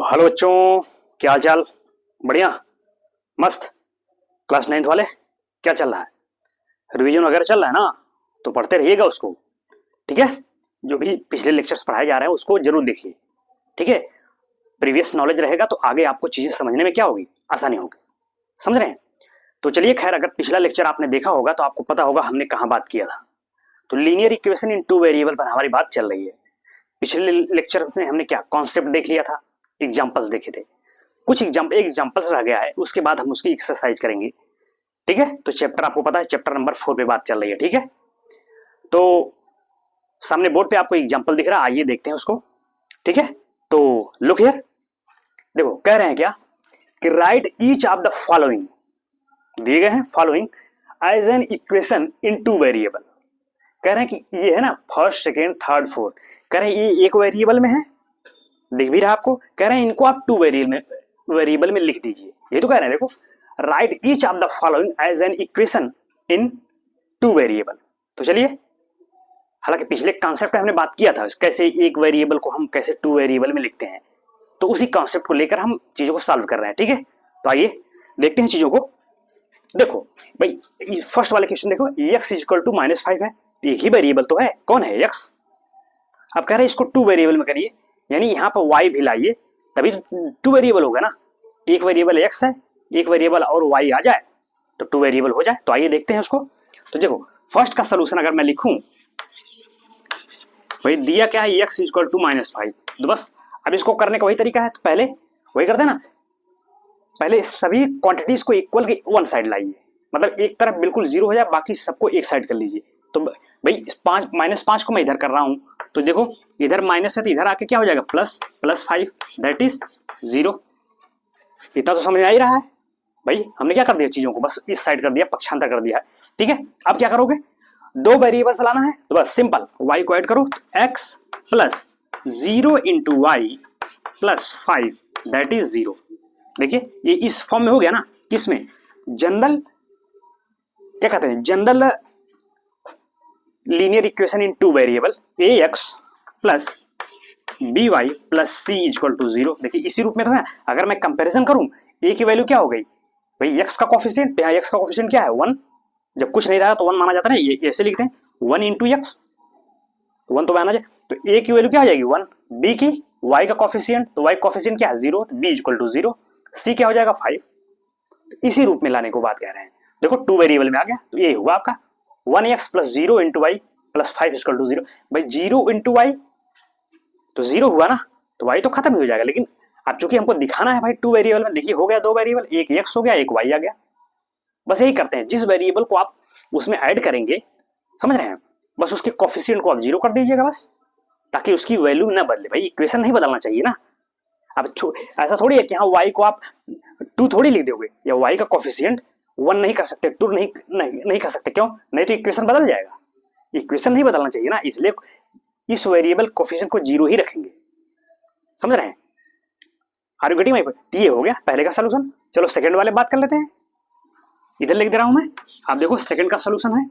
Hello बच्चों, क्या हाल चाल? बढ़िया, मस्त। क्लास 9th वाले क्या चल रहा है? रिवीजन वगैरह चल रहा है ना? तो पढ़ते रहिएगा उसको, ठीक है। जो भी पिछले लेक्चर्स पढ़ाए जा रहे हैं उसको जरूर देखिए, ठीक है। प्रीवियस नॉलेज रहेगा तो आगे आपको चीजें समझने में क्या होगी, आसानी होगी। समझ रहे हैं? तो चलिए, खैर अगर पिछला लेक्चर आपने देखा होगा तो आपको पता होगा हमने कहाँ बात किया था। तो linear equation in two variable पर हमारी बात चल रही है। पिछले लेक्चर में हमने क्या कॉन्सेप्ट देख लिया था, एग्जाम्पल्स देखे थे। कुछ एग्जाम्पल्स रह गया है, उसके बाद हम उसकी एक्सरसाइज करेंगे, ठीक है। तो चैप्टर आपको पता है, चैप्टर नंबर 4 पे बात चल रही है, ठीक है। तो सामने बोर्ड पे आपको एग्जाम्पल दिख रहा है, आइए देखते हैं उसको, ठीक है। तो लुक हियर, देखो कह रहे हैं क्या कि write each of the following, दिए गए हैं following as an equation in two variable. कह रहे हैं कि ये है ना फर्स्ट सेकेंड थर्ड फोर्थ, कह रहे हैं ये एक वेरिएबल में है, दिख भी रहा आपको। कह रहे हैं इनको आप टू वेरिएबल में लिख दीजिए। ये तो कह रहे हैं, देखो write each of the following as an equation in two variable. तो चलिए, हालांकि पिछले कॉन्सेप्ट में हमने बात किया था कैसे एक वेरिएबल को हम कैसे टू वेरिएबल में लिखते हैं, तो उसी कॉन्सेप्ट को लेकर हम चीजों को सॉल्व कर रहे हैं, ठीक है। तो आइए देखते हैं चीजों को। देखो भाई, फर्स्ट वाले क्वेश्चन देखो, x इक्वल टू -5 है, एक ही वेरिएबल तो है, कौन है x। अब कह रहे हैं इसको टू वेरिएबल में करिए, यानी यहां पर y भी लाइए, तभी टू वेरिएबल होगा ना। एक वेरिएबल x है, एक वेरिएबल और y आ जाए तो टू वेरिएबल हो जाए। तो आइए देखते हैं उसको। तो देखो फर्स्ट का सलूशन अगर मैं लिखूं, भाई दिया क्या है x इक्वल टू -5, तो बस अब इसको करने का वही तरीका है, तो पहले वही करते हैं ना, पहले सभी क्वांटिटीज को इक्वल की वन साइड लाइए, मतलब एक तरफ बिल्कुल जीरो हो जाए, बाकी सबको एक साइड कर लीजिए। तो भाई -5 को मैं इधर कर रहा हूं, तो देखो इधर माइनस है तो इधर आके क्या हो जाएगा +5 दैट इज 0। इतना तो समझ आ ही रहा है। भाई हमने क्या कर दिया, चीजों को बस इस साइड कर दिया, पक्षांतर कर दिया है, ठीक है। अब क्या करोगे, दो वेरिएबल्स लाना है, तो बस सिंपल y को ऐड करो, तो x plus 0 into y plus 5 that is 0। देखिए ये इस फॉर्म में हो गया ना, किसमें, जनरल क्या कहते हैं, general linear equation in two variable ax plus B y plus C equal to 0। देखिए इसी रूप में तो है। अगर मैं कंपैरिजन करूं, a की वैल्यू क्या हो गई भाई, x का कोफिशिएंट, यहाँ x का कोफिशिएंट क्या है 1, जब कुछ नहीं रहा तो 1 माना जाता है ना, ये ऐसे लिखते हैं 1 इंटू एक्स, तो 1 तो माना जाए। तो a की वैल्यू क्या आ जाएगी 1, b की y का कोफिशिएंट, तो y कोफिशिएंट क्या है 0, तो b इक्वल टू 0, c क्या हो जाएगा 5। तो इसी रूप में लाने को बात कह रहे हैं। देखो टू वेरिएबल में आ गया, तो ये हुआ आपका 1x plus 0 into y plus 5 equal to 0। भाई 0 इंटू वाई तो 0 हुआ ना, तो y तो खत्म ही हो जाएगा। लेकिन अब चूंकि हमको दिखाना है भाई टू वेरिएबल में, देखिए हो गया दो वेरिएबल, एक x हो गया, एक y आ गया। बस यही करते हैं, जिस वेरिएबल को आप उसमें ऐड करेंगे, समझ रहे हैं, बस उसके कोफिशिएंट को आप 0 कर दीजिएगा बस, ताकि उसकी वैल्यू ना बदले। भाई इक्वेशन नहीं बदलना चाहिए ना। अब ऐसा थोड़ी है कि हाँ y को आप 2 थोड़ी लिख दोगे, या y का कोफिशिएंट 1 नहीं कर सकते, 2 नहीं कर सकते, क्यों, नहीं तो इक्वेशन बदल जाएगा। इक्वेशन नहीं बदलना चाहिए ना, इसलिए इस वेरिएबल कोफिशिएंट को 0 ही रखेंगे। समझ रहे हैं? Are you getting my point? ये हो गया पहले का सलूशन। चलो सेकंड वाले बात कर लेते हैं, इधर लिख दे रहा हूं मैं, आप देखो सेकंड का सलूशन है,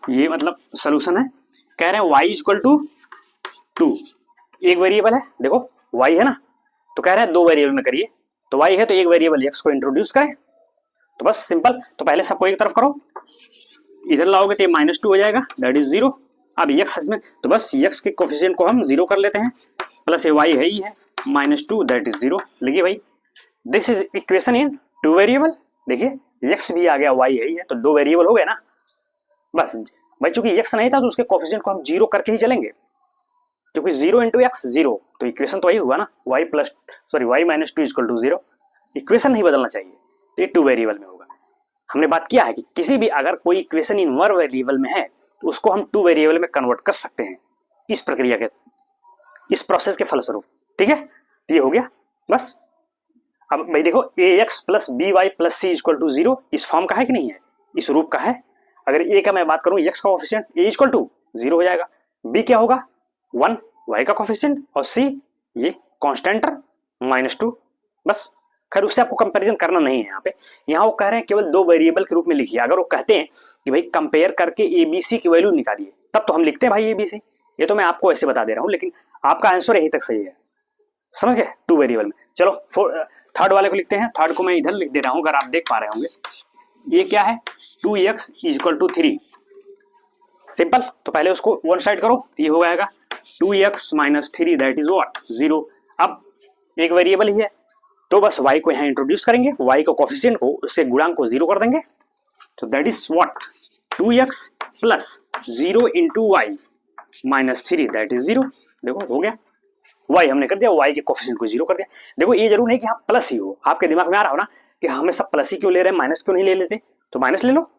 ये मतलब सलूशन है। कह रहे हैं y इक्वल टू 2, एक वेरिएबल है, देखो y है ना, तो कह रहे हैं दो वेरिएबल में करिए, तो y है तो एक वेरिएबल x को इंट्रोड्यूस करें, तो बस सिंपल, तो पहले सबको एक तरफ करो, इधर लाओगे तो ये -2 हो जाएगा दैट इज 0। अब x इसमें, तो बस x के कोफिशिएंट को हम 0 कर लेते हैं, प्लस ये y है ही है -2 दैट इज 0। लिखिए भाई this is equation in two variable. देखिए x भी आ गया, y है ही है, तो दो वेरिएबल हो गए ना। बस भाई चूंकि x नहीं था तो उसके कोफिशिएंट को हम 0 करके ही चलेंगे, क्योंकि 0 इंटू एक्स 0, तो इक्वेशन तो वही हुआ ना, y -2 इक्वल टू 0। इक्वेशन नहीं बदलना चाहिए, तो ये टू वेरिएबल में होगा। हमने बात किया है कि किसी भी अगर कोई इक्वेशन इन वन वेरिएबल में है तो उसको हम टू वेरिएबल में कन्वर्ट कर सकते हैं, इस प्रक्रिया के, इस प्रोसेस के फलस्वरूप, ठीक है। तो ये हो गया बस। अब भाई देखो ax plus B y plus C equal to 0 इस फॉर्म का है कि नहीं है, इस रूप का है। अगर a का मैं बात करूं, x का कोफिशिएंट a इक्वल टू 0 हो जाएगा, b क्या होगा 1, y का कोफिशिएंट, और c ये कांस्टेंट -2। बस खैर उससे आपको कंपैरिजन करना नहीं है। यहाँ वो कह रहे हैं केवल दो वेरिएबल के रूप में लिखिए। अगर वो कहते हैं कि भाई कंपेयर करके एबीसी की वैल्यू निकालिए, तब तो हम लिखते हैं भाई एबीसी। ये तो मैं आपको ऐसे बता दे रहा हूँ, लेकिन आपका आंसर यहीं तक सही है। समझ गए, टू वेरिएबल में। चलो थर्ड वाले को लिखते हैं। थर्ड को मैं इधर लिख दे रहा हूं, अगर आप देख पा रहे होंगे। ये क्या है, 2x इक्वल टू 3। सिंपल। तो पहले उसको वन साइड करो, तो ये हो जाएगा 2x minus 3 that is what, 0। अब एक वेरिएबल ही है तो बस y को यहाँ इंट्रोड्यूस करेंगे, y को कोफिशिएंट को उससे गुणांक को 0 कर देंगे, तो that is what 2x plus 0 into y minus 3 that is 0। देखो हो गया, y हमने कर दिया, y के कोफिशिएंट को 0 कर दिया। देखो ये जरूर नहीं कि हाँ प्लस ही हो, आपके दिमाग में आ रहा हो ना कि हमेशा प्लस ही क्यों ले रहे हैं, माइनस क्यों नहीं ले लेते, तो माइनस ले लो,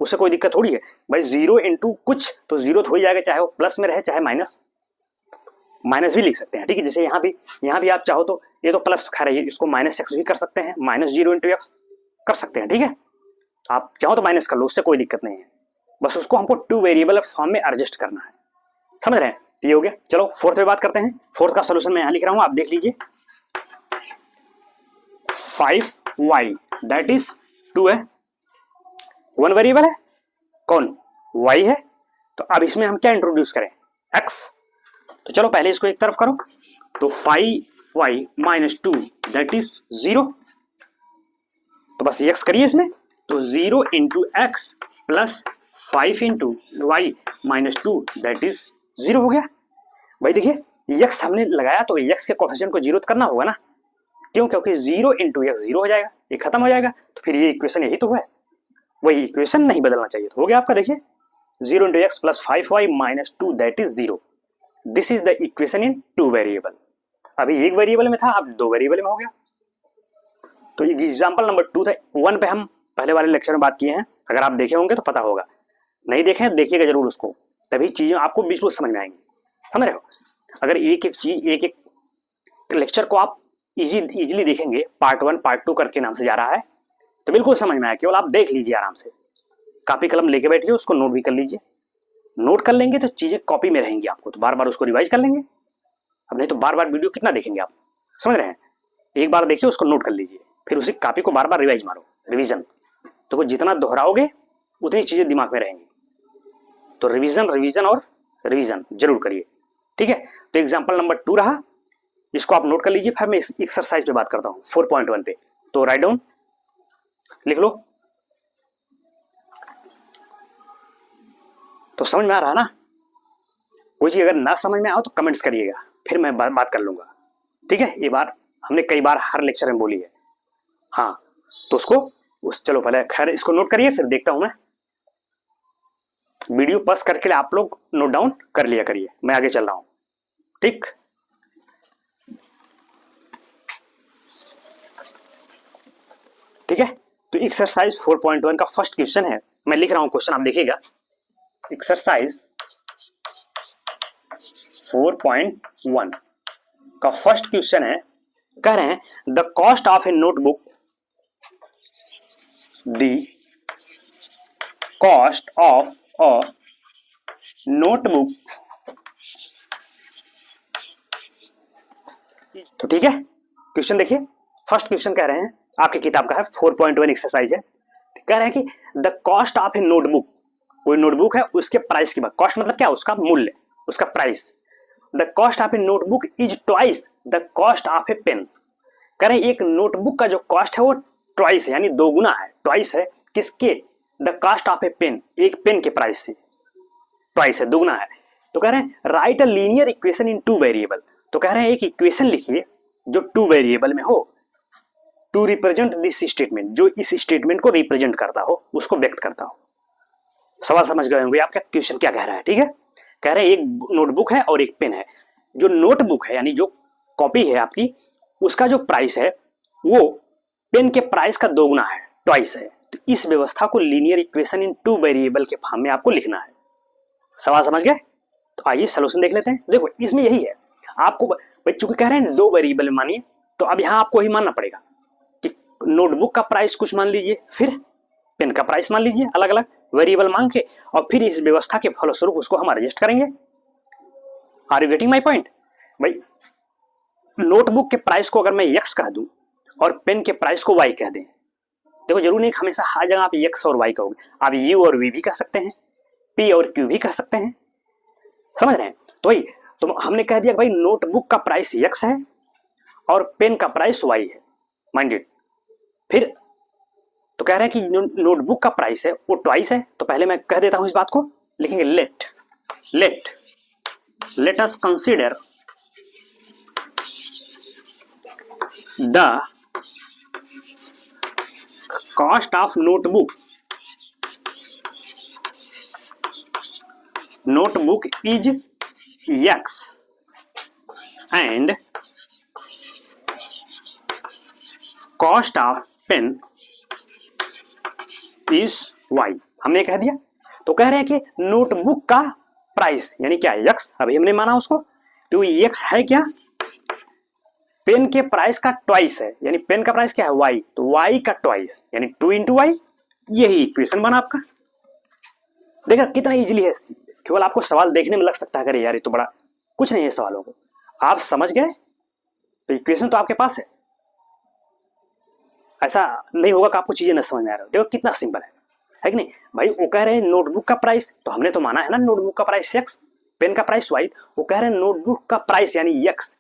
उससे कोई दिक्कत थोड़ी है भाई। 0 इंटू कुछ तो 0 तो हो ही जाएगा, चाहे वो प्लस में रहे चाहे माइनस, माइनस भी लिख सकते हैं, ठीक है। जैसे यहाँ भी आप चाहो तो ये तो प्लस खा रही है, इसको माइनस एक्स भी कर सकते हैं, माइनस 0 इंटू एक्स कर सकते हैं, ठीक है। आप चाहो तो माइनस कर लो, उससे कोई दिक्कत नहीं है, बस उसको हमको टू वेरिएबल फॉर्म में एडजस्ट करना है, समझ रहे हैं। ये हो गया। चलो फोर्थ पे बात करते हैं। फोर्थ का सोल्यूशन मैं यहाँ लिख रहा हूँ, आप देख लीजिए। 5y दैट इज 2 है, वन वेरिएबल है, कौन, y है। तो अब इसमें हम क्या इंट्रोड्यूस करें, x। तो चलो पहले इसको एक तरफ करो, तो 5y माइनस 2 दैट इज 0। तो बस x करिए इसमें, तो 0 into x plus 5 into y minus 2 that is 0 हो गया। भाई देखिए x हमने लगाया तो x के कोफिशिएंट को 0 करना होगा ना, क्यों, क्योंकि 0 इंटू एक्स 0 हो जाएगा, ये खत्म हो जाएगा, तो फिर ये इक्वेशन यही तो है, वही इक्वेशन नहीं बदलना चाहिए। तो हो गया आपका, देखिए 0 into x plus 5y minus 2 that is 0। This is the equation in two variable. अभी एक वेरिएबल में था, अब दो वेरिएबल में हो गया। तो एग्जाम्पल नंबर 2 था, 1 पे हम पहले वाले लेक्चर में बात किए हैं, अगर आप देखे होंगे तो पता होगा, नहीं देखे देखिएगा जरूर उसको, तभी चीजें आपको बिल्कुल समझ में आएंगी, समझ रहे हो। अगर एक एक चीज एक एक लेक्चर को आप इजीली देखेंगे, पार्ट 1 पार्ट 2 करके नाम से जा रहा है, तो बिल्कुल समझ में आया। केवल आप देख लीजिए आराम से, कॉपी कलम लेके बैठिए, उसको नोट भी कर लीजिए। नोट कर लेंगे तो चीजें कॉपी में रहेंगी, आपको तो बार बार उसको रिवाइज कर लेंगे। अब नहीं तो बार बार वीडियो कितना देखेंगे आप, समझ रहे हैं। एक बार देखिए, उसको नोट कर लीजिए, फिर उसी कॉपी को बार बार रिवाइज मारो, रिवीजन। तो जितना दोहराओगे उतनी चीजें दिमाग में रहेंगी। तो रिवीजन रिवीजन और रिवीजन जरूर करिए, ठीक है। तो एग्जाम्पल नंबर 2 रहा, इसको आप नोट कर लीजिए। फिर मैं एक्सरसाइज पे बात करता हूँ 4.1 पे, तो राइट डाउन लिख लो। तो समझ में आ रहा है ना, कोई चीज अगर ना समझ में आओ तो कमेंट्स करिएगा, फिर मैं बात कर लूंगा, ठीक है। ये बात हमने कई बार हर लेक्चर में बोली है, हाँ। तो उसको चलो पहले खैर इसको नोट करिए, फिर देखता हूं मैं। वीडियो पॉज करके आप लोग नोट डाउन कर लिया करिए, मैं आगे चल रहा हूं, ठीक। ठीक है। तो एक्सरसाइज 4.1 का फर्स्ट क्वेश्चन है, मैं लिख रहा हूं क्वेश्चन, आप देखिएगा। एक्सरसाइज 4.1 का फर्स्ट क्वेश्चन है, कह रहे हैं the cost of a notebook, the cost of a notebook. तो ठीक है, क्वेश्चन देखिए। फर्स्ट क्वेश्चन कह रहे हैं, आपकी किताब का है, 4.1 एक्सरसाइज है। कह रहे हैं कि the cost of a notebook, कोई नोटबुक है उसके प्राइस की बात, कॉस्ट मतलब क्या, उसका मूल्य, उसका price. The cost of a notebook is twice the cost of a pen. कह रहे हैं एक नोटबुक का जो कॉस्ट है वो ट्वाइस है, यानी दोगुना है, ट्वाइस है किसके, the cost of a pen, एक पेन के प्राइस से ट्वाइस है, दोगुना है। तो कह रहे हैं write a linear equation in two variable. तो कह रहे हैं एक इक्वेशन लिखिए जो टू वेरिएबल में हो, टू रिप्रेजेंट दिस स्टेटमेंट, जो इस स्टेटमेंट को रिप्रेजेंट करता हो, उसको व्यक्त करता हो। सवाल समझ गए होंगे आपका क्वेश्चन क्या कह रहा है, ठीक है। कह रहे हैं एक नोटबुक है और एक पेन है। जो नोटबुक है यानी जो कॉपी है आपकी, उसका जो प्राइस है वो पेन के प्राइस का दोगुना है, ट्वाइस है। तो इस व्यवस्था को linear equation in two variable के फॉर्म में आपको लिखना है। सवाल समझ गए। तो आइए सॉल्यूशन देख लेते हैं। देखो इसमें यही है, आपको भाई चूंकि कह रहे हैं दो वेरिएबल मानिए, तो अब यहां आपको ही मानना पड़ेगा कि नोटबुक का प्राइस कुछ मान लीजिए, फिर पेन का प्राइस मान लीजिए, अलग अलग वेरिएबल मान के, और फिर इस व्यवस्था के फलस्वरूप उसको हम एडजस्ट करेंगे। Are you getting my point. भाई नोटबुक के प्राइस को अगर मैं x कह दूं और पेन के प्राइस को y कह दें, देखो जरूर नहीं हमेशा हर जगह आप x और y कहोगे, आप u और v भी कह सकते हैं, p और q भी कह सकते हैं, समझ रहे हैं। तो भाई तो हमने कह दिया भाई नोटबुक का प्राइस x है और पेन का प्राइस y है, माइंडेड। फिर तो कह रहे हैं कि नोटबुक का प्राइस है वो ट्वाइस है, तो पहले मैं कह देता हूं इस बात को, लिखेंगे let us consider the cost of notebook is x and cost of pen is y। हमने कह दिया। तो कह रहे हैं कि नोटबुक का प्राइस यानी क्या है, x, अभी हमने माना उसको, तो x है क्या, पेन के प्राइस का ट्वाइस है, यानी पेन का प्राइस क्या है y, तो y का ट्वाइस यानी 2 इंटू वाई। यही इक्वेशन बना आपका। देखा कितना इजीली है, केवल आपको सवाल देखने में लग सकता है अरे यार ये तो बड़ा कुछ नहीं है सवालों को, आप समझ गए तो इक्वेशन तो आपके पास है। ऐसा नहीं होगा कि आपको चीजें न समझ में आ रही हो। देखो कितना सिंपल है कि नहीं भाई। वो कह रहे हैं नोटबुक का प्राइस, तो हमने तो माना है ना नोटबुक का प्राइस x, पेन का प्राइस y। वो कह रहे हैं नोटबुक का प्राइस यानी x,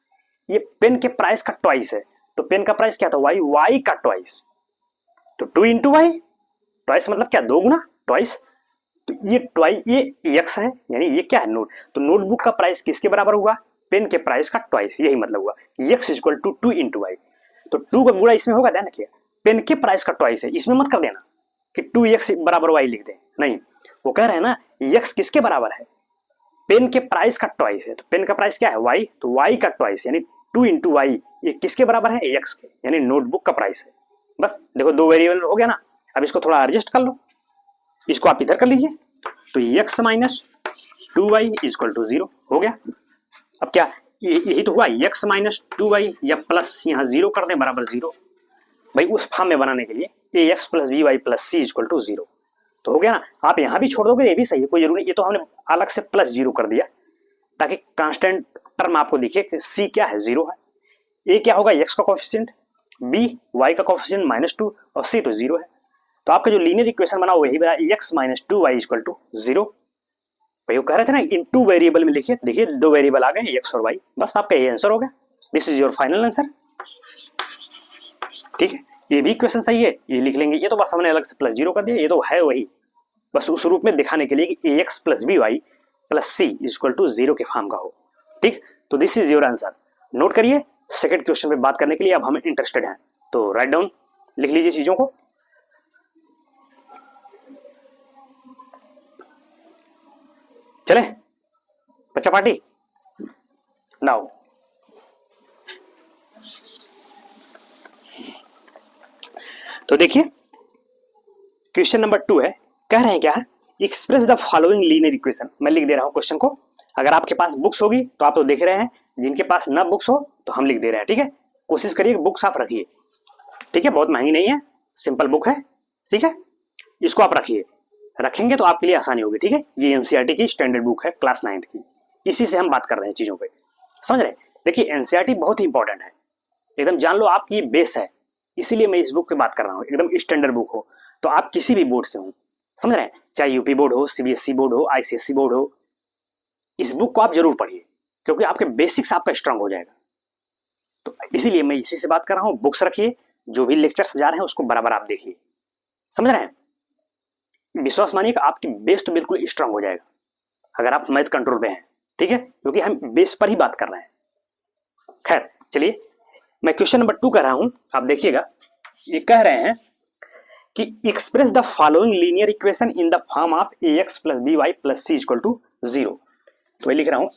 ये पेन के प्राइस का ट्वाइस है, तो पेन का प्राइस क्या था y का ट्वाइस, तो 2 इंटू वाई। ट्वाइस मतलब क्या, दो गुना, ट्वाइस। तो ये x है, यानी ये क्या है नोट, तो नोटबुक का प्राइस किसके बराबर हुआ, पेन के प्राइस का ट्वाइस, यही मतलब हुआ x equal to 2 into y. तो 2 का गुणा इसमें होगा, ध्यान रखिए, पेन के प्राइस का ट्वाइस है, इसमें मत कर देना कि 2x बराबर y लिख दे, नहीं। वो कह रहे हैं ना x किसके बराबर है, पेन के प्राइस का ट्वाइस है, तो पेन का प्राइस क्या है y, तो y का ट्वाइस यानी 2 इंटू वाई, ये किसके बराबर है, x के, यानी नोटबुक का प्राइस है। बस देखो दो वेरिएबल हो गया ना। अब इसको थोड़ा एडजस्ट कर लो, इसको आप इधर कर लीजिए, तो x minus 2y equal to 0 हो गया। अब क्या यही तो हुआ, x माइनस 2y या प्लस यहाँ 0 कर दें बराबर 0, भाई उस फॉर्म में बनाने के लिए ax plus B y plus C equal to 0 तो हो गया ना। आप यहाँ भी छोड़ दोगे ये भी सही है, कोई जरूरी नहीं, ये तो हमने अलग से प्लस 0 कर दिया ताकि कांस्टेंट टर्म आपको दिखे कि c क्या है, 0 है। a क्या होगा, x का कोफिशिएंट, b y का कोफिशिएंट -2 और c तो 0 है। तो आपका जो लीनियर इक्वेशन बना वही बना x minus 2y equal to 0। भाई वो कह रहे थे ना इन 2 वेरिएबल में लिखिए, देखिए 2 वेरिएबल आ गए x और y, बस आपका ये आंसर हो गया। This is your final answer. ठीक है, ये भी इक्वेशन सही है, ये लिख लेंगे, ये तो बस हमने अलग से प्लस 0 कर दिया, ये तो है वही, बस उस रूप में दिखाने के लिए कि ax plus B y plus C equal to 0 के फॉर्म का हो। ठीक, तो this is your answer. Note करिए, सेकंड क्वेश्चन पे बात करने के लिए अब हम इंटरेस्टेड हैं, तो राइट डाउन लिख लीजिए चीजों को। चले बच्चा पार्टी नाउ। तो देखिए क्वेश्चन नंबर 2 है, कह रहे हैं क्या है, express the following linear equation. मैं लिख दे रहा हूं क्वेश्चन को, अगर आपके पास बुक्स होगी तो आप तो देख रहे हैं, जिनके पास ना बुक्स हो तो हम लिख दे रहे हैं। ठीक है, कोशिश करिए बुक्स आप रखिए, ठीक है, बहुत महंगी नहीं है, सिंपल बुक है, ठीक है, इसको आप रखिए, रखेंगे तो आपके लिए आसानी होगी। ठीक है, ये एनसीईआरटी की स्टैंडर्ड बुक है क्लास 9th की, इसी से हम बात कर रहे हैं चीजों पे, समझ रहे हैं। देखिए एनसीईआरटी बहुत ही इंपॉर्टेंट है, एकदम जान लो आपकी बेस है, इसीलिए मैं इस बुक की बात कर रहा हूँ, एकदम स्टैंडर्ड बुक हो, तो आप किसी भी बोर्ड से हो, समझ रहे हैं, चाहे यूपी बोर्ड हो, सीबीएसई बोर्ड हो, आईसीएसई बोर्ड हो, इस बुक को आप जरूर पढ़िए, क्योंकि आपके बेसिक्स आपका स्ट्रांग हो जाएगा। तो इसीलिए मैं इसी से बात कर रहा हूँ, बुक्स रखिए, जो भी लेक्चर्स जा रहे हैं उसको बराबर आप देखिए, समझ रहे हैं। विश्वास मानिए कि आपकी बेस तो बिल्कुल स्ट्रांग हो जाएगा अगर आप मैथ कंट्रोल पे हैं। ठीक है, क्योंकि हम बेस पर ही बात कर रहे हैं। खैर चलिए, मैं क्वेश्चन नंबर 2 कर रहा हूं, आप देखिएगा। ये कह रहे हैं कि express the following linear equation in the form of ax plus B y plus C equal to 0। तो मैं लिख रहा हूं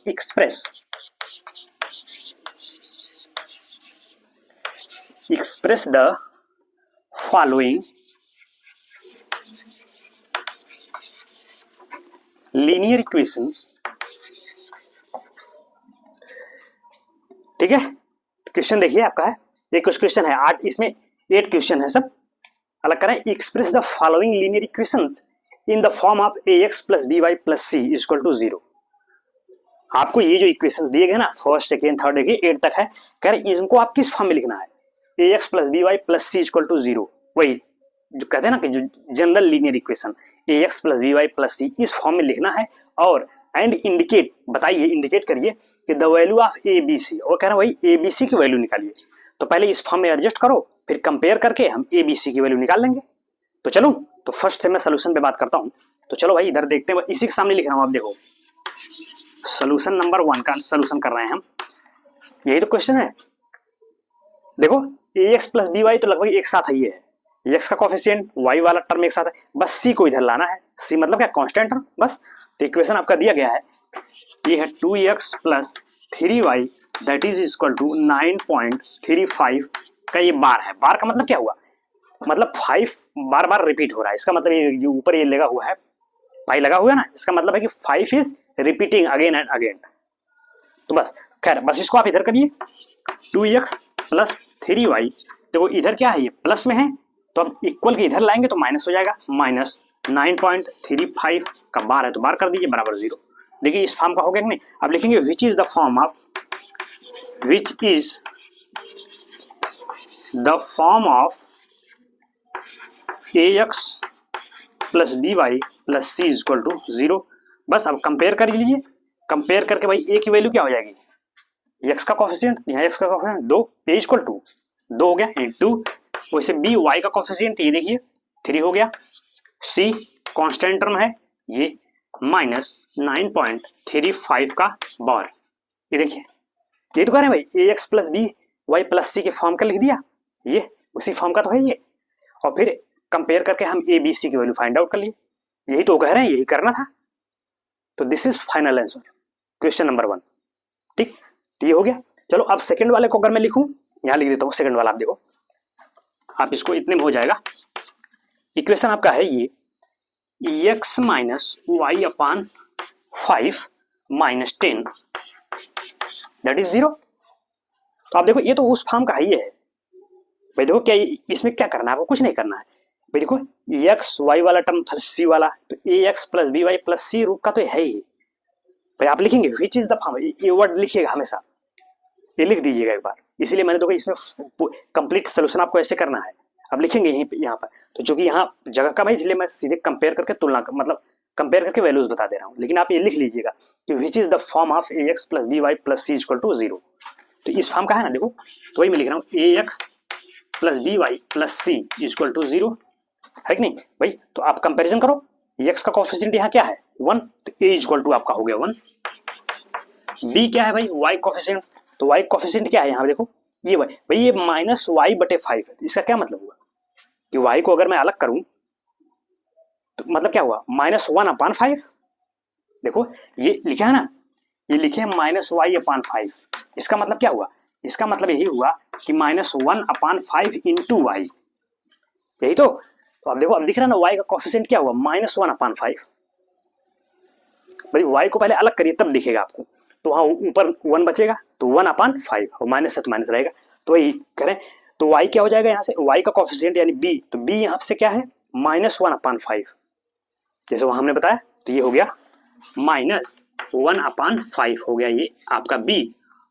express the following linear equations. ठीक है, क्वेश्चन देखिए आपका है, ये कुछ क्वेश्चन है 8, इसमें 8 क्वेश्चन है, सब अलग करें। Express the following linear equations in the form of ax plus B y plus C equal to 0। आपको ये जो इक्वेशंस दिए गए ना, फर्स्ट सेकेंड थर्ड देखिए 8 तक है, कह रहे इनको आप किस फॉर्म में लिखना है, ax plus B y plus C equal to 0, वही जो कहते हैं ना कि जो general linear equation ax plus B y plus c, इस फॉर्म में लिखना है। और एंड इंडिकेट, बताइए इंडिकेट करिए कि the value of A B C, और कह रहा है वही ए बी सी की वैल्यू निकालिए। तो पहले इस फॉर्म में एडजस्ट करो, फिर कंपेयर करके हम ए बी सी की वैल्यू निकाल लेंगे। तो चलो, तो फर्स्ट से मैं सोल्यूशन पे बात करता हूँ। तो चलो भाई इधर देखते हैं, इसी के सामने लिख रहा हूँ, आप देखो सोल्यूशन नंबर 1 का सोल्यूशन कर रहे हैं हम। यही तो क्वेश्चन है। देखो ए एक्स प्लस बी वाई तो लगभग एक साथ ही है, एक्स का कोफिशिएंट वाई वाला टर्म एक साथ है, बस सी को इधर लाना है। सी मतलब क्या, कांस्टेंट टर्म बस। तो इक्वेशन आपका दिया गया है, ये है 2x plus 3y that is equal to 9.35 का ये बार है। बार का मतलब क्या हुआ, मतलब 5 बार बार रिपीट हो रहा है, इसका मतलब ये ऊपर ये लगा हुआ है, पाई लगा हुआ है ना, इसका मतलब है कि 5 is repeating again and again. तो बस खैर, बस इसको आप इधर करिए, 2x प्लस 3y। देखो इधर क्या है, ये प्लस में है, तो अब इक्वल के इधर लाएंगे तो माइनस हो जाएगा, माइनस 9.35 का बार है तो बार कर दीजिए बराबर 0। देखिए इस फॉर्म का हो गया कि नहीं। अब लिखेंगे which is the form of A x plus B y plus C equal to 0। बस अब कंपेयर कर लीजिए, कंपेयर करके भाई ए की वैल्यू क्या हो जाएगी, एक्स का कोफिशिएंट, यहाँ एक्स का कोफिशिएंट 2, ए इक्वल टू 2 हो गया इंटू, वैसे बी वाई का कोफिशिएंट ये देखिए 3 हो गया, सी कांस्टेंट टर्म है ये माइनस 9.35 का बार। ये देखिए, ये तो कह रहे हैं भाई a x plus B y plus c के फॉर्म का लिख दिया, ये उसी फॉर्म का तो है ये। और फिर कंपेयर करके हम ए बी सी की वैल्यू फाइंड आउट कर लिए, यही तो कह रहे हैं, यही करना था। तो this is final answer question number 1। ठीक, तो ये हो गया। चलो अब सेकंड वाले को अगर मैं लिखूं, यहां लिख देता हूं सेकंड वाला, आप देखो, आप इसको इतने में हो जाएगा। इक्वेशन आपका है ये x minus y upon 5 minus 10 that is 0। तो आप देखो ये तो उस फॉर्म का ही है भाई। देखो क्या इसमें क्या करना है, आपको कुछ नहीं करना है भाई। देखो एक्स वाई वाला टर्म था सी वाला, तो a x plus B y plus c रूप का तो है ही भाई। आप लिखेंगे विच इज द फॉर्म, ये वर्ड लिखिएगा हमेशा, ये लिख दीजिएगा एक बार, इसीलिए मैंने देखो इसमें कंप्लीट सोल्यूशन आपको ऐसे करना है। अब लिखेंगे यहीं यहाँ पर, तो चूंकि यहाँ जगह कम है इसलिए मैं सीधे कंपेयर करके तुलना मतलब कंपेयर करके वैल्यूज बता दे रहा हूँ, लेकिन आप ये लिख लीजिएगा कि which is the form of A x plus B y plus C equal to 0। तो इस फॉर्म का है ना, देखो तो वही मैं लिख रहा हूँ, a x plus B y plus C equal to 0 है कि नहीं भाई। तो आप कंपेरिजन करो, एक्स का कोफिशिएंट यहाँ क्या है 1, तो ए इक्वल टू आपका हो गया 1। बी क्या है भाई, वाई कोफिशिएंट, तो वाई कोफिशिएंट क्या है यहाँ देखो, ये भाई ये माइनस वाई बटे 5 है। इसका क्या मतलब हुआ कि वाई को अगर मैं अलग करूं तो मतलब क्या हुआ, माइनस 1 अपान 5। देखो ये लिखा है ना, ये लिखे हैं माइनस वाई अपान 5, इसका मतलब क्या हुआ, इसका मतलब यही हुआ कि माइनस 1 अपान 5 इंटू वाई, यही तो। अब देखो अब दिख रहा है ना, वाई का कोफिशिएंट क्या हुआ माइनस 1 अपान 5। भाई वाई को पहले अलग करिए तब दिखेगा आपको, तो वहां ऊपर 1 बचेगा तो 1 अपान 5 और माइनस है तो माइनस रहेगा। तो वही करें, तो y क्या हो जाएगा यहाँ से, y का कोफिशिएंट यानी b, तो b यहाँ से क्या है माइनस 1 अपान 5, जैसे वहां हमने बताया। तो ये हो गया माइनस 1 अपान 5 हो गया ये आपका b,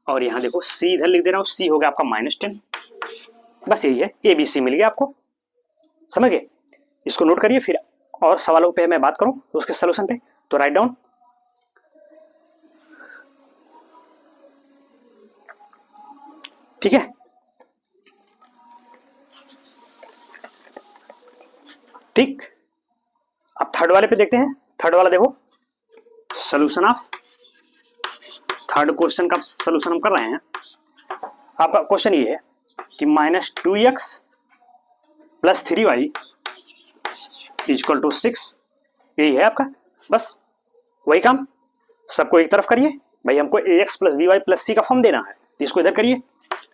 और यहाँ देखो c इधर लिख दे रहा हूँ, c हो गया आपका माइनस 10। बस यही है, a b c मिल गया आपको, समझ गए। इसको नोट करिए, फिर और सवालों पे मैं बात करूं उसके सोल्यूशन पे, तो राइट डाउन। ठीक है, ठीक। अब थर्ड वाले पे देखते हैं। थर्ड वाला देखो, सोल्यूशन ऑफ थर्ड क्वेश्चन का सोल्यूशन हम कर रहे हैं। आपका क्वेश्चन ये है कि minus 2x plus 3y equal to 6, यही है आपका। बस वही काम, सबको एक तरफ करिए भाई, हमको ax plus B y plus c का फॉर्म देना है, इसको इधर करिए।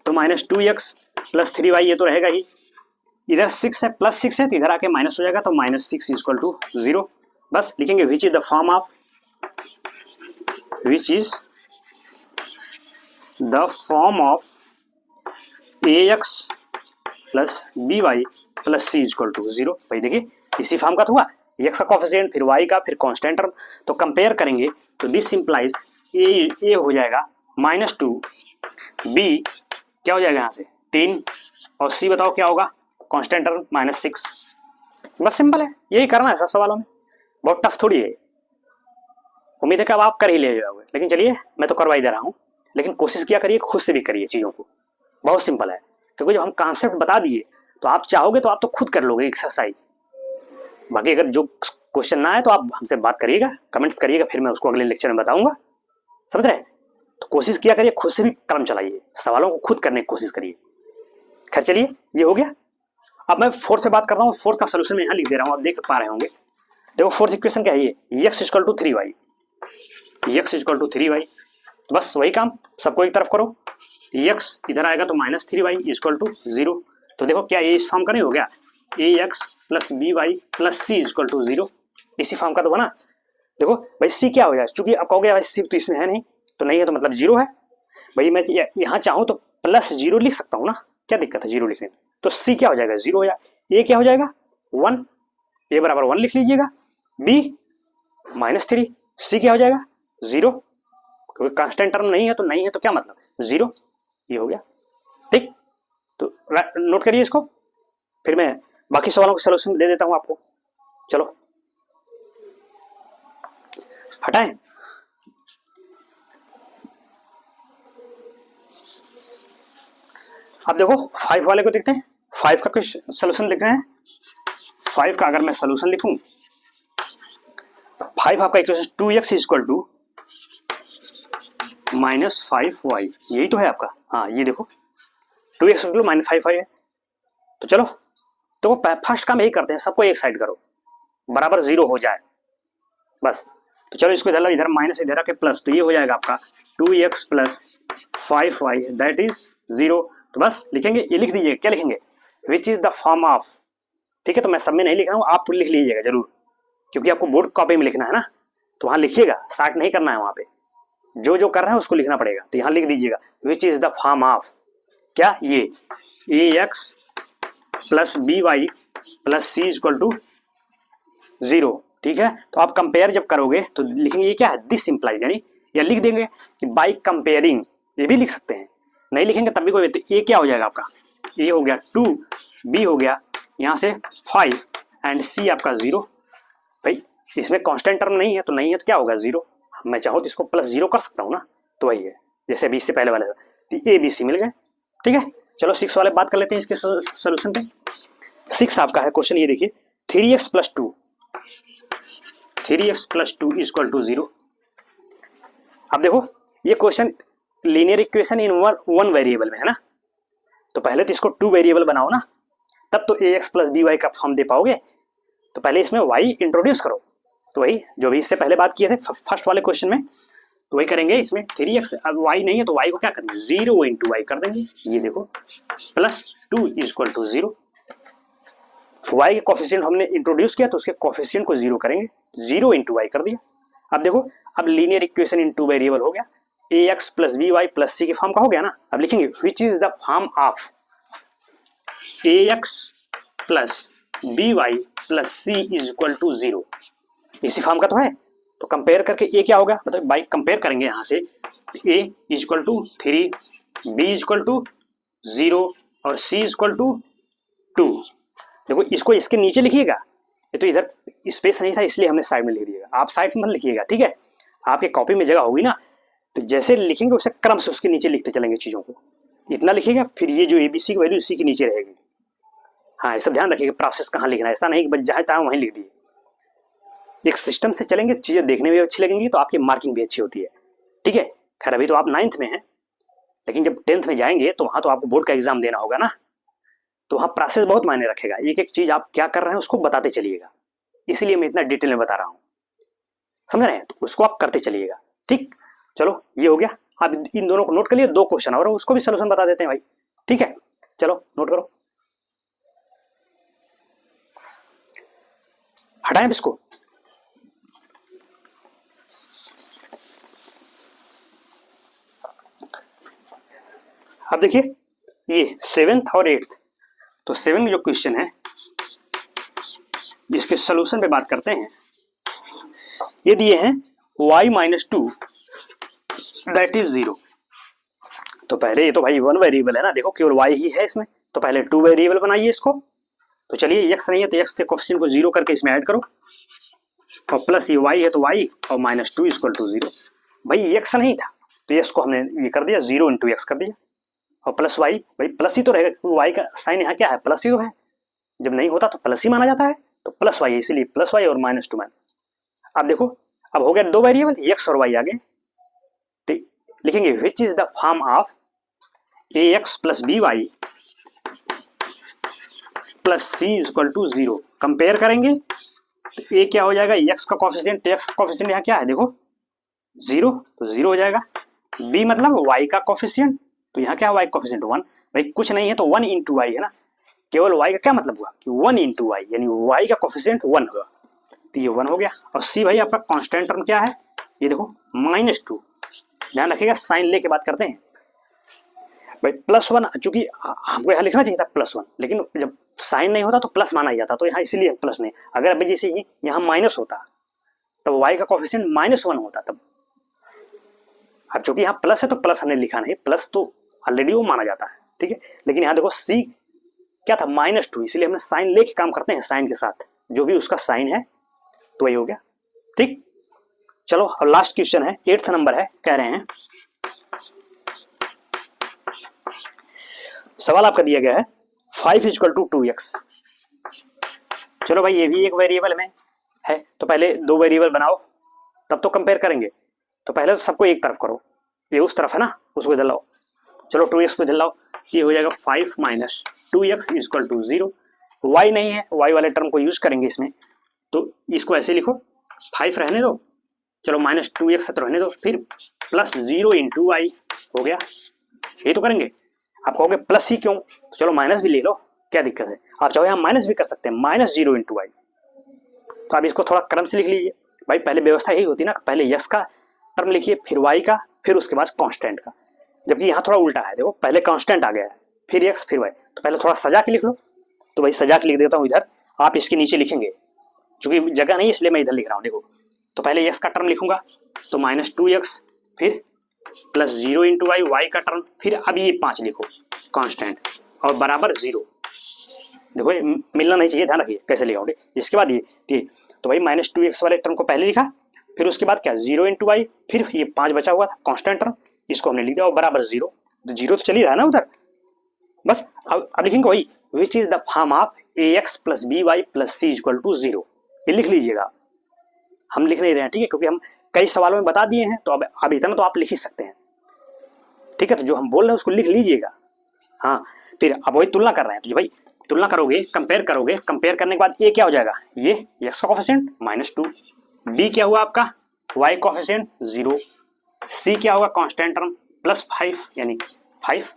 तो माइनस 2x प्लस 3y ये तो रहेगा ही, इधर 6 है प्लस 6 है तो इधर आके माइनस हो जाएगा, तो माइनस 6 इक्वल टू 0। बस लिखेंगे which is the form of A x plus B y plus C equal to 0। भाई देखिए इसी फॉर्म का तो हुआ, एक्स का कोफिशिएंट फिर वाई का फिर कांस्टेंट टर्म, तो कंपेयर करेंगे तो दिस इंप्लाइज ए हो जाएगा माइनस 2, बी क्या हो जाएगा यहाँ से 3, और सी बताओ क्या होगा कांस्टेंट टर्म माइनस 6। बस सिंपल है, यही करना है सब सवालों में, बहुत टफ थोड़ी है। उम्मीद है कि अब आप कर ही ले जाओगे, लेकिन चलिए मैं तो करवा ही दे रहा हूँ, लेकिन कोशिश किया करिए खुद से भी करिए चीज़ों को, बहुत सिंपल है। क्योंकि जब हम कॉन्सेप्ट बता दिए तो आप चाहोगे तो आप तो खुद कर लोगे एक्सरसाइज। बाकी अगर जो क्वेश्चन ना आए तो आप हमसे बात करिएगा, कमेंट्स करिएगा, फिर मैं उसको अगले लेक्चर में बताऊंगा। समझ रहे हैं? तो कोशिश किया करिए, खुद से भी कलम चलाइए, सवालों को खुद करने की कोशिश करिए। खैर चलिए, ये हो गया। अब मैं फोर्थ से बात कर रहा हूँ। फोर्थ का सोल्यूशन मैं यहाँ लिख दे रहा हूँ, आप देख पा रहे होंगे। देखो फोर्थ इक्वेशन क्या है ये, x equal to 3y, x equal to 3y। तो बस वही काम, सबको एक तरफ करो, x इधर आएगा तो माइनस 3y इक्वल टू 0। तो देखो क्या ये इस फॉर्म का नहीं हो गया, ax plus by plus c equal to 0, इसी फॉर्म का तो बना। देखो भाई c क्या हो जाए, चूंकि आप कहोगे भाई c तो इसमें है नहीं, तो नहीं है तो मतलब 0 है। भाई मैं यहाँ चाहूँ तो प्लस 0 लिख सकता हूँ ना, क्या दिक्कत है 0 लिखने में। तो c क्या हो जाएगा, 0 हो जाएगा। a क्या हो जाएगा 1, a बराबर 1 लिख लीजिएगा। b माइनस 3, c क्या हो जाएगा 0, क्योंकि कांस्टेंट टर्म नहीं है तो नहीं है तो क्या मतलब 0, ये हो गया। ठीक, तो नोट करिए इसको, फिर मैं बाकी सवालों का सलूशन दे देता हूं आपको। चलो हटाएं। अब देखो 5 वाले को देखते हैं, 5 का कुछ सलूशन लिख रहे हैं। 5 का अगर मैं सलूशन लिखूं, 5 आपका equation 2x equal to minus 5y, यही तो है आपका। हाँ ये देखो 2x equal to minus 5y है। तो चलो तो फर्स्ट काम यही करते हैं, सबको एक साइड करो, बराबर 0 हो जाए बस। तो चलो इसको इधर इधर माइनस इधर आके प्लस, तो ये हो जाएगा आपका 2x plus 5y that is 0। तो बस लिखेंगे, ये लिख दीजिए, क्या लिखेंगे, which is the form of. ठीक है, तो मैं सब में नहीं लिख रहा हूँ, आप लिख लीजिएगा जरूर, क्योंकि आपको बोर्ड कॉपी में लिखना है ना, तो वहां लिखिएगा, स्टार्ट नहीं करना है, वहां पे जो जो कर रहा है उसको लिखना पड़ेगा। तो यहाँ लिख दीजिएगा which is the form of, क्या ये ax plus by plus c equal to 0। ठीक है, तो आप कंपेयर जब करोगे तो लिखेंगे ये क्या है, दिस इंप्लाइज, यानी या लिख देंगे कि बाय कंपेयरिंग, ये भी लिख सकते हैं, नहीं लिखेंगे तब भी कोई। तो ए क्या हो जाएगा आपका, ए हो गया 2, बी हो गया यहाँ से 5 एंड सी आपका 0। भाई इसमें कांस्टेंट टर्म नहीं है तो नहीं है तो क्या होगा 0। मैं चाहूँ तो इसको प्लस 0 कर सकता हूँ ना, तो वही है जैसे अभी इससे पहले वाले। तो ए बी सी मिल गए। ठीक है, चलो 6 वाले बात कर लेते हैं इसके सोल्यूशन पे। 6 आपका है क्वेश्चन, ये देखिए 3x plus 2, 3x plus 2 equal to 0। अब देखो ये question linear equation in one variable में है ना, तो पहले तो इसको 2 वेरिएबल बनाओ ना, तब तो ax प्लस by का फॉर्म दे पाओगे। तो पहले इसमें y इंट्रोड्यूस करो, तो वही जो भी इससे पहले बात किए थे फर्स्ट वाले क्वेश्चन में, तो वही करेंगे इसमें 3x। अब y नहीं है तो y को क्या करेंगे 0 इंटू वाई कर देंगे, ये देखो प्लस 2 इक्वल टू 0। y के कोफिशिएंट हमने इंट्रोड्यूस किया तो उसके कोफिशिएंट को 0 करेंगे, 0 इंटू वाई कर दिया। अब देखो अब लीनियर इक्वेशन इन 2 वेरिएबल हो गया, ax plus by plus c के फॉर्म का हो गया ना। अब लिखेंगे which is the form of ax plus by plus c is equal to 0, इसी फॉर्म का तो है। तो कंपेयर करके a क्या होगा, मतलब बाई कंपेयर करेंगे यहाँ से, a is equal to 3, b is equal to 0 और c इज इक्वल टू 2। देखो इसको इसके नीचे लिखिएगा, ये तो इधर स्पेस नहीं था इसलिए हमने साइड में लिख दिएगा, आप साइड में मत लिखिएगा। ठीक है, आपके कॉपी में जगह होगी ना, तो जैसे लिखेंगे उसे क्रम से उसके नीचे लिखते चलेंगे चीज़ों को, इतना लिखिएगा, फिर ये जो ABC की वैल्यू इसी के नीचे रहेगी। हाँ ये सब ध्यान रखिएगा, प्रोसेस कहाँ लिखना है, ऐसा नहीं कि जहाँ तहाँ वहीं लिख दिए। एक सिस्टम से चलेंगे, चीज़ें देखने में अच्छी लगेंगी तो आपकी मार्किंग भी अच्छी होती है। ठीक है, खैर अभी तो आप 9th में हैं, लेकिन जब 10th में जाएंगे तो वहाँ तो आपको बोर्ड का एग्जाम देना होगा ना, तो वहाँ प्रोसेस बहुत मायने रखेगा, एक एक चीज़ आप क्या कर रहे हैं उसको बताते चलिएगा, इसलिए मैं इतना डिटेल में बता रहा हूँ, समझ रहे हैं, तो उसको आप करते चलिएगा। ठीक, चलो ये हो गया। आप इन दोनों को नोट कर लिए, 2 क्वेश्चन और उसको भी सोल्यूशन बता देते हैं भाई। ठीक है, चलो नोट करो, हटाएं इसको। अब देखिए ये 7th और 8th, तो 7 जो क्वेश्चन है इसके सोल्यूशन पे बात करते हैं। ये दिए हैं y माइनस 2 दैट इज 0। तो पहले ये तो भाई 1 वेरिएबल है ना, देखो केवल y ही है इसमें, तो पहले 2 वेरिएबल बनाइए इसको। तो चलिए x नहीं है तो x के कोफिशिएंट को 0 करके इसमें ऐड करो, और प्लस ये y है तो y और माइनस 2 इक्वल टू 0। भाई x नहीं था तो x को हमने ये कर दिया 0 इंटू एक्स कर दिया, और प्लस वाई, भाई प्लस ही तो रहेगा क्योंकि वाई का साइन यहाँ क्या है, प्लस ही तो है, जब नहीं होता तो प्लस ही माना जाता है, तो प्लस वाई, इसीलिए प्लस वाई और माइनस टू। अब देखो, अब हो गया दो वेरिएबल एक्स और वाई आ गए, ठीक, लिखेंगे which is the form of A x plus B y plus C is equal to 0। Compare करेंगे तो ए क्या हो जाएगा, एक्स का कोफिशिएंट, एक्स का कोफिशिएंट यहाँ क्या है देखो 0, तो 0 हो जाएगा। बी मतलब वाई का कोफिशिएंट, तो यहाँ क्या है वाई कोफिशिएंट 1, भाई कुछ नहीं है तो 1 इंटू वाई है ना, केवल वाई का क्या मतलब हुआ कि 1 इंटू वाई, यानी वाई का कोफिशिएंट 1 होगा, तो ये 1 हो गया। और सी भाई आपका कांस्टेंट टर्म क्या है, ये देखो -2, ध्यान रखिएगा साइन लेके बात करते हैं भाई। +1 चूंकि हमको यहाँ लिखना चाहिए था +1, लेकिन जब साइन नहीं होता तो प्लस माना ही जाता, तो यहाँ इसीलिए प्लस नहीं। अगर अभी जैसे ही यहाँ माइनस होता तब तो वाई का कोफिशिएंट -1 होता तब। अब चूंकि यहाँ प्लस है तो प्लस हमने लिखा नहीं, प्लस तो ऑलरेडी वो माना जाता है, ठीक है। लेकिन यहाँ देखो सी क्या था -2, इसीलिए हमने साइन लेके काम करते हैं, साइन के साथ जो भी उसका साइन है तो वही हो गया, ठीक। चलो अब लास्ट क्वेश्चन है, 8th नंबर है, कह रहे हैं सवाल आपका दिया गया है 5 इक्वल टू 2x। चलो भाई ये भी एक वेरिएबल में है, तो पहले दो वेरिएबल बनाओ तब तो कंपेयर करेंगे, तो पहले तो सबको एक तरफ करो, ये उस तरफ है ना, उसको इधर लाओ। चलो 2x को इधर लाओ, ये हो जाएगा 5 minus 2x equal to 0। y नहीं है, y वाले टर्म को यूज करेंगे इसमें, तो इसको ऐसे लिखो 5 रहने दो, चलो -2x तो रहने दो, फिर +0 इंटू वाई हो गया, ये तो करेंगे। आप कहोगे प्लस ही क्यों, तो चलो माइनस भी ले लो, क्या दिक्कत है, आप चाहो यहाँ माइनस भी कर सकते हैं, -0 इंटू वाई। तो आप इसको थोड़ा क्रम से लिख लीजिए भाई, पहले व्यवस्था यही होती है ना, पहले यस का टर्म लिखिए, फिर वाई का, फिर उसके बाद कांस्टेंट का, जबकि यहाँ थोड़ा उल्टा है, देखो पहले कांस्टेंट आ गया है, फिर एक्स फिर वाई, तो पहले थोड़ा सजा के लिख लो। तो भाई सजा के लिख देता हूँ इधर, आप इसके नीचे लिखेंगे, चूंकि जगह नहीं इसलिए मैं इधर लिख रहा हूँ। देखो तो पहले एक्स का टर्म लिखूंगा तो -2x, फिर +0 इंटू वाई, वाई का टर्म, फिर अब ये 5 लिखो कांस्टेंट और बराबर 0। देखो ये मिलना नहीं चाहिए, ध्यान रखिए कैसे लिखा होंगे। इसके बाद ये तो भाई -2x वाले टर्म को पहले लिखा, फिर उसके बाद क्या 0 इंटू वाई, फिर ये 5 बचा हुआ था कांस्टेंट टर्म, इसको हमने लिख दिया और बराबर 0। तो 0 तो चल ही रहा है ना उधर, बस अब लिखेंगे वही which is the form of ax plus B y plus C equal to 0। ये लिख लीजिएगा, हम लिख नहीं रहे हैं, ठीक है, क्योंकि हम कई सवालों में बता दिए हैं, तो अब इतना तो आप लिख ही सकते हैं, ठीक है। तो जो हम बोल रहे हैं उसको लिख लीजिएगा। हाँ, फिर अब वही तुलना कर रहे हैं, तो भाई तुलना करोगे, कंपेयर करोगे, कंपेयर करने के बाद ए क्या हो जाएगा, ये एक्स का कोफिशिएंट -2, बी क्या हुआ आपका वाई कोफिशिएंट 0, सी क्या होगा कांस्टेंट टर्म +5 यानी 5।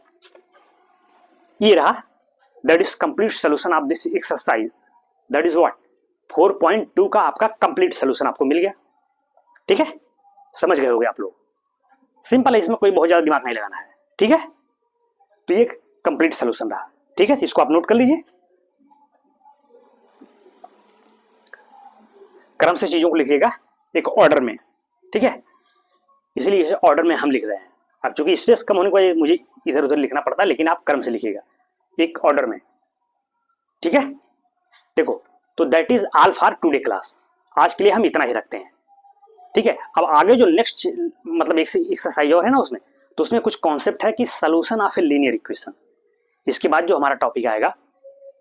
ये रहा, that is complete solution of this exercise, that is what 4.2 का आपका कंप्लीट सोल्यूशन आपको मिल गया, ठीक है। समझ गए होगे आप लोग, सिंपल है, इसमें कोई बहुत ज्यादा दिमाग नहीं लगाना है, ठीक है। तो ये कंप्लीट सोल्यूशन रहा, ठीक है, इसको आप नोट कर लीजिए, क्रम से चीजों को लिखिएगा एक ऑर्डर में, ठीक है, इसलिए इसे ऑर्डर में हम लिख रहे हैं। अब चूंकि स्पेस कम होने की वजह मुझे इधर उधर लिखना पड़ता है, लेकिन आप क्रम से लिखिएगा एक ऑर्डर में, ठीक है। देखो तो that is all for today class, आज के लिए हम इतना ही रखते हैं, ठीक है। अब आगे जो नेक्स्ट मतलब एक्सरसाइज और है ना उसमें, तो उसमें कुछ कॉन्सेप्ट है कि solution of a linear equation. इसके बाद जो हमारा टॉपिक आएगा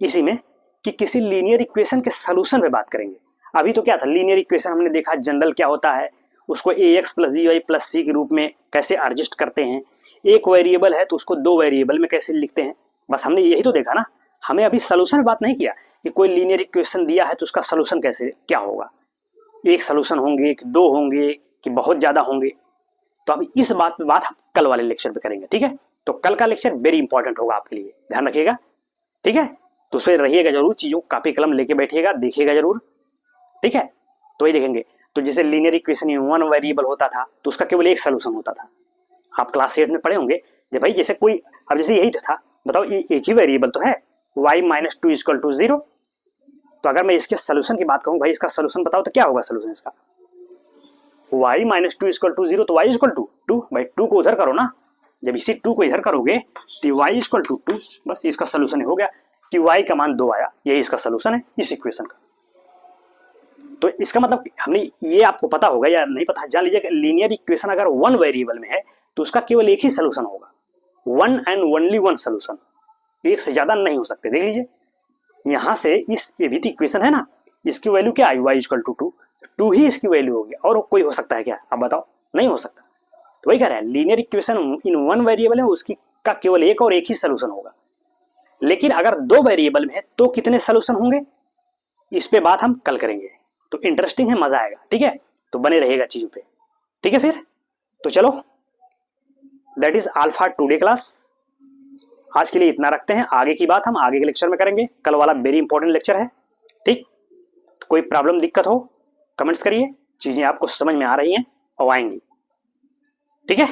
इसी में कि किसी लीनियर इक्वेशन के सोल्यूशन पे बात करेंगे। अभी तो क्या था, लीनियर इक्वेशन हमने देखा जनरल क्या होता है, उसको ax plus B y plus c के रूप में कैसे एडजस्ट करते हैं, एक वेरिएबल है तो उसको दो वेरिएबल में कैसे लिखते हैं, बस हमने यही तो देखा ना। हमें अभी सोल्यूशन पे बात नहीं किया कि कोई लीनियर इक्वेशन दिया है तो उसका सोल्यूशन कैसे क्या होगा, एक सोल्यूशन होंगे कि दो होंगे कि बहुत ज्यादा होंगे। तो अब इस बात पे बात हम कल वाले लेक्चर पे करेंगे, ठीक है। तो कल का लेक्चर वेरी इंपॉर्टेंट होगा आपके लिए, ध्यान रखिएगा, ठीक है। तो उसमें रहिएगा जरूर, चीजों कापी कलम लेके बैठिएगा, देखिएगा जरूर, ठीक है। तो वही देखेंगे, तो जैसे लीनियर इक्वेशन में वन वेरिएबल होता था तो उसका केवल एक सोल्यूशन होता था, आप क्लास 8 में पढ़े होंगे। जब भाई जैसे कोई, अब जैसे यही तो था, बताओ एक ही वेरिएबल तो है y -2 = 0, तो अगर मैं इसके सोल्यूशन की बात कहूँ, भाई इसका सोल्यूशन बताओ तो क्या होगा सोल्यूशन इसका, y -2 = 0, तो y = 2, भाई 2 को उधर करो ना, जब इसी 2 को इधर करोगे तो y = 2, बस इसका सोल्यूशन हो गया कि y का मान 2 आया, यही इसका सोल्यूशन है इस इक्वेशन का। तो इसका मतलब हमने ये आपको पता होगा या नहीं पता, जान लीजिए कि लीनियर इक्वेशन अगर वन वेरिएबल में है तो उसका केवल एक ही सोल्यूशन होगा, one and only one solution, एक से ज्यादा नहीं हो सकते। देख लीजिए यहां से इस ये भी तो इक्वेशन है ना, इसकी वैल्यू क्या आई, वाई इक्वल टू 2, 2 ही इसकी वैल्यू होगी, और कोई हो सकता है क्या, अब बताओ, नहीं हो सकता। तो वही कह रहा है linear equation in one variable है, उसकी का केवल एक और एक ही सोल्यूशन होगा। लेकिन अगर दो वेरिएबल में है तो कितने सोल्यूशन होंगे, इस पे बात हम कल करेंगे। तो इंटरेस्टिंग है, मजा आएगा, ठीक है, तो बने रहेगा चीजों पे, ठीक है। फिर तो चलो, that is all for today class. आज के लिए इतना रखते हैं, आगे की बात हम आगे के लेक्चर में करेंगे। कल वाला वेरी इंपॉर्टेंट लेक्चर है, ठीक। तो कोई प्रॉब्लम दिक्कत हो कमेंट्स करिए, चीजें आपको समझ में आ रही हैं और आएंगी, ठीक है।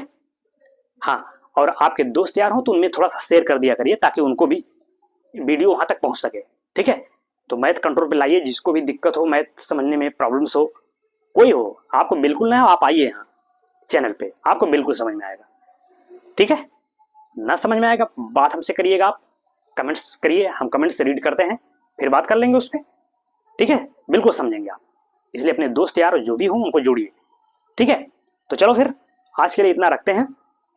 हाँ, और आपके दोस्त यार हो तो उनमें थोड़ा सा शेयर कर दिया करिए ताकि उनको भी वीडियो वहां तक पहुंच सके, ठीक है। तो मैथ कंट्रोल पे लाइए, जिसको भी दिक्कत हो, मैथ समझने में प्रॉब्लम्स हो, कोई हो, आपको बिल्कुल ना हो, आप आइए यहाँ चैनल पे, आपको बिल्कुल समझ में आएगा, ठीक है। ना समझ में आएगा बात हमसे करिएगा, आप कमेंट्स करिए, हम कमेंट्स रीड करते हैं, फिर बात कर लेंगे उस पर, ठीक है, बिल्कुल समझेंगे आप। इसलिए अपने दोस्त यार जो भी हो उनको जोड़िए, ठीक है। तो चलो फिर आज के लिए इतना रखते हैं,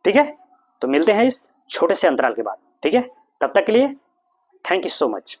ठीक है। तो मिलते हैं इस छोटे से अंतराल के बाद, ठीक है। तब तक के लिए थैंक यू सो मच।